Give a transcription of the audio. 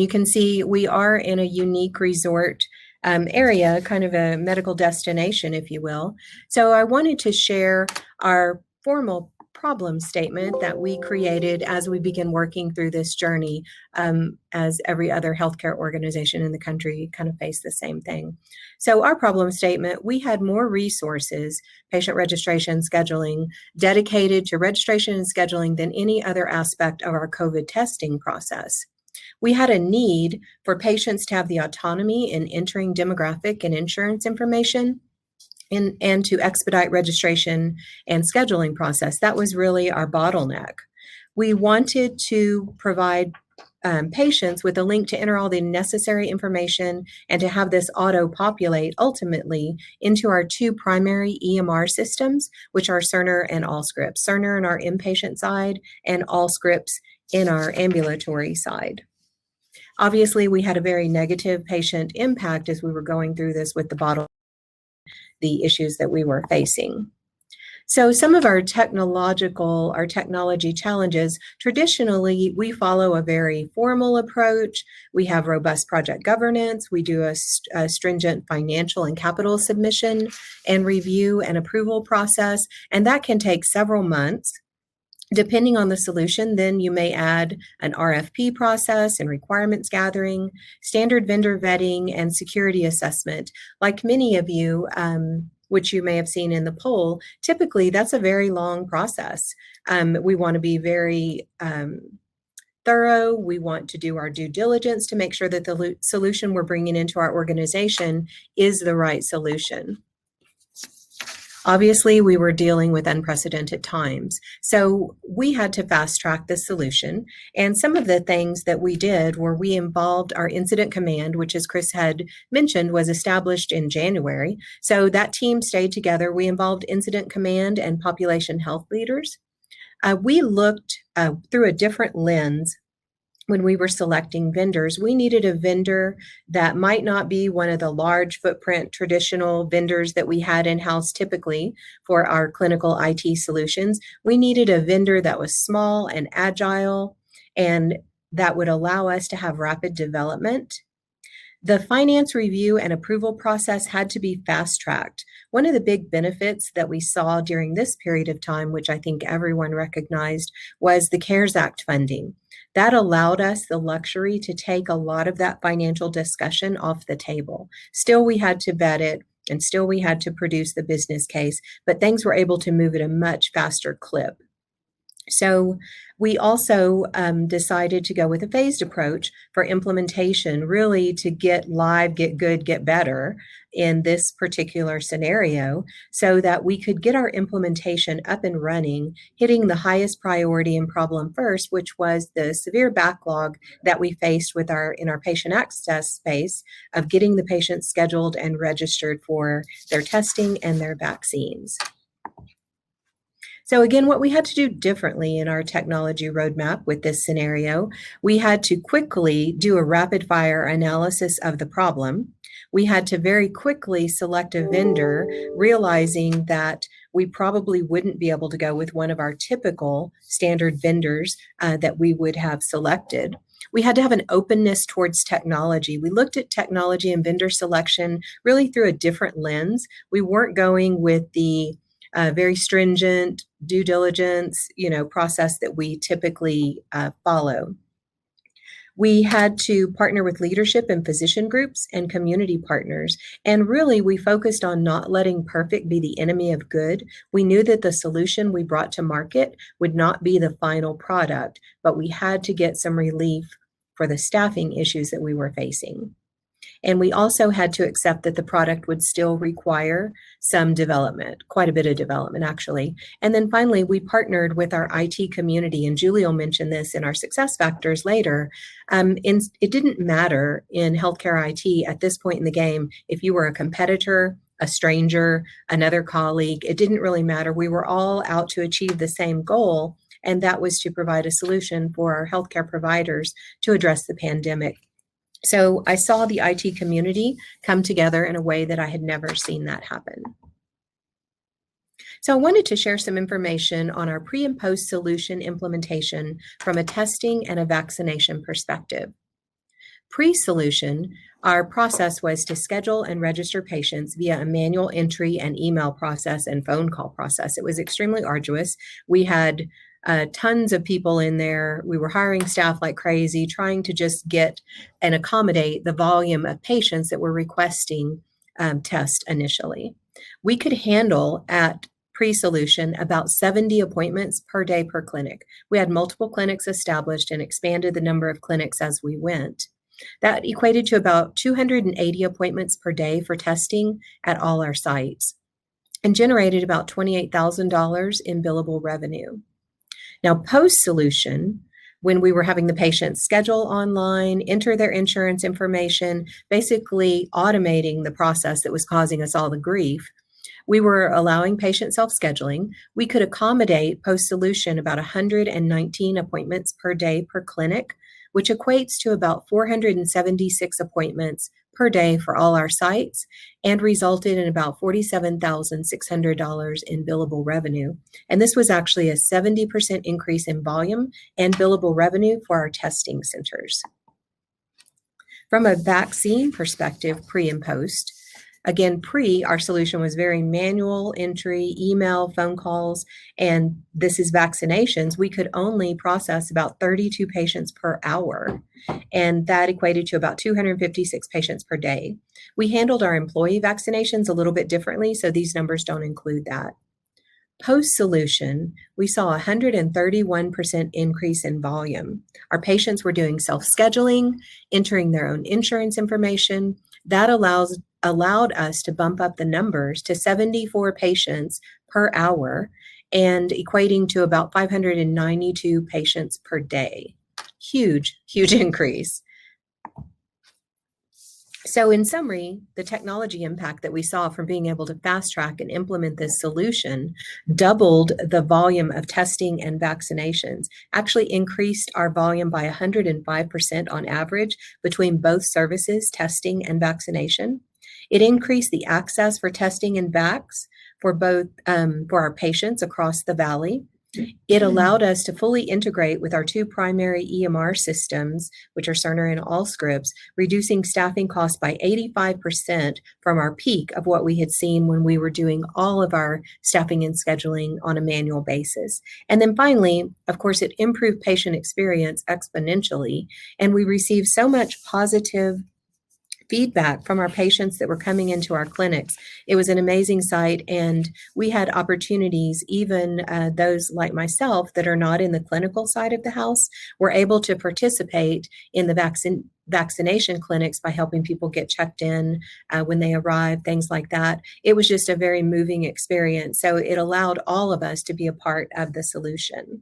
You can see we are in a unique resort area, kind of a medical destination, if you will. So I wanted to share our formal problem statement that we created as we begin working through this journey, as every other healthcare organization in the country kind of faced the same thing. So our problem statement, we had more resources, patient registration, scheduling, dedicated to registration and scheduling than any other aspect of our COVID testing process. We had a need for patients to have the autonomy in entering demographic and insurance information and to expedite registration and scheduling process. That was really our bottleneck. We wanted to provide patients with a link to enter all the necessary information and to have this auto-populate ultimately into our two primary EMR systems, which are Cerner and Allscripts. Cerner in our inpatient side and Allscripts in our ambulatory side. Obviously, we had a very negative patient impact as we were going through this with the issues that we were facing. So some of our technology challenges, traditionally, we follow a very formal approach. We have robust project governance. We do a stringent financial and capital submission and review and approval process, and that can take several months. Depending on the solution, then you may add an RFP process and requirements gathering, standard vendor vetting, and security assessment. Like many of you, which you may have seen in the poll, typically that's a very long process. We want to be very thorough. We want to do our due diligence to make sure that the solution we're bringing into our organization is the right solution. Obviously, we were dealing with unprecedented times, so we had to fast track the solution. And some of the things that we did were we involved our incident command, which, as Chris had mentioned, was established in January. So that team stayed together. We involved incident command and population health leaders. We looked through a different lens. When we were selecting vendors, we needed a vendor that might not be one of the large footprint traditional vendors that we had in-house typically for our clinical IT solutions. We needed a vendor that was small and agile and that would allow us to have rapid development. The finance review and approval process had to be fast-tracked. One of the big benefits that we saw during this period of time, which I think everyone recognized, was the CARES Act funding. That allowed us the luxury to take a lot of that financial discussion off the table. Still, we had to vet it, and still we had to produce the business case, but things were able to move at a much faster clip. So we also decided to go with a phased approach for implementation, really to get live, get good, get better in this particular scenario so that we could get our implementation up and running, hitting the highest priority and problem first, which was the severe backlog that we faced with in our patient access space of getting the patients scheduled and registered for their testing and their vaccines. So again, what we had to do differently in our technology roadmap with this scenario, we had to quickly do a rapid fire analysis of the problem. We had to very quickly select a vendor, realizing that we probably wouldn't be able to go with one of our typical standard vendors that we would have selected. We had to have an openness towards technology. We looked at technology and vendor selection really through a different lens. We weren't going with the very stringent due diligence, process that we typically follow. We had to partner with leadership and physician groups and community partners. And really, we focused on not letting perfect be the enemy of good. We knew that the solution we brought to market would not be the final product, but we had to get some relief for the staffing issues that we were facing. And we also had to accept that the product would still require some development, quite a bit of development, actually. And then finally, we partnered with our IT community, and Julie will mention this in our success factors later. It didn't matter in healthcare IT at this point in the game if you were a competitor, a stranger, another colleague. It didn't really matter. We were all out to achieve the same goal, and that was to provide a solution for our healthcare providers to address the pandemic. So I saw the IT community come together in a way that I had never seen that happen. So I wanted to share some information on our pre and post solution implementation from a testing and a vaccination perspective. Pre-solution, our process was to schedule and register patients via a manual entry and email process and phone call process. It was extremely arduous. We had tons of people in there. We were hiring staff like crazy, trying to just get and accommodate the volume of patients that were requesting tests initially. We could handle at pre-solution about 70 appointments per day per clinic. We had multiple clinics established and expanded the number of clinics as we went. That equated to about 280 appointments per day for testing at all our sites and generated about $28,000 in billable revenue. Now, post-solution, when we were having the patients schedule online, enter their insurance information, basically automating the process that was causing us all the grief, we were allowing patient self-scheduling. We could accommodate post-solution about 119 appointments per day per clinic, which equates to about 476 appointments per day for all our sites and resulted in about $47,600 in billable revenue. And this was actually a 70% increase in volume and billable revenue for our testing centers. From a vaccine perspective, pre and post, again, our solution was very manual entry, email, phone calls, and this is vaccinations. We could only process about 32 patients per hour, and that equated to about 256 patients per day. We handled our employee vaccinations a little bit differently, so these numbers don't include that. Post-solution, we saw a 131% increase in volume. Our patients were doing self-scheduling, entering their own insurance information. That allowed us to bump up the numbers to 74 patients per hour and equating to about 592 patients per day. Huge, huge increase. So in summary, the technology impact that we saw from being able to fast track and implement this solution doubled the volume of testing and vaccinations, actually increased our volume by 105% on average between both services, testing and vaccination. It increased the access for testing and vax for both for our patients across the valley. It allowed us to fully integrate with our two primary EMR systems, which are Cerner and Allscripts, reducing staffing costs by 85% from our peak of what we had seen when we were doing all of our staffing and scheduling on a manual basis. And then finally, of course, it improved patient experience exponentially, and we received so much positive feedback from our patients that were coming into our clinics. It was an amazing sight, and we had opportunities, even those like myself that are not in the clinical side of the house, were able to participate in the vaccination clinics by helping people get checked in when they arrive, things like that. It was just a very moving experience. So it allowed all of us to be a part of the solution.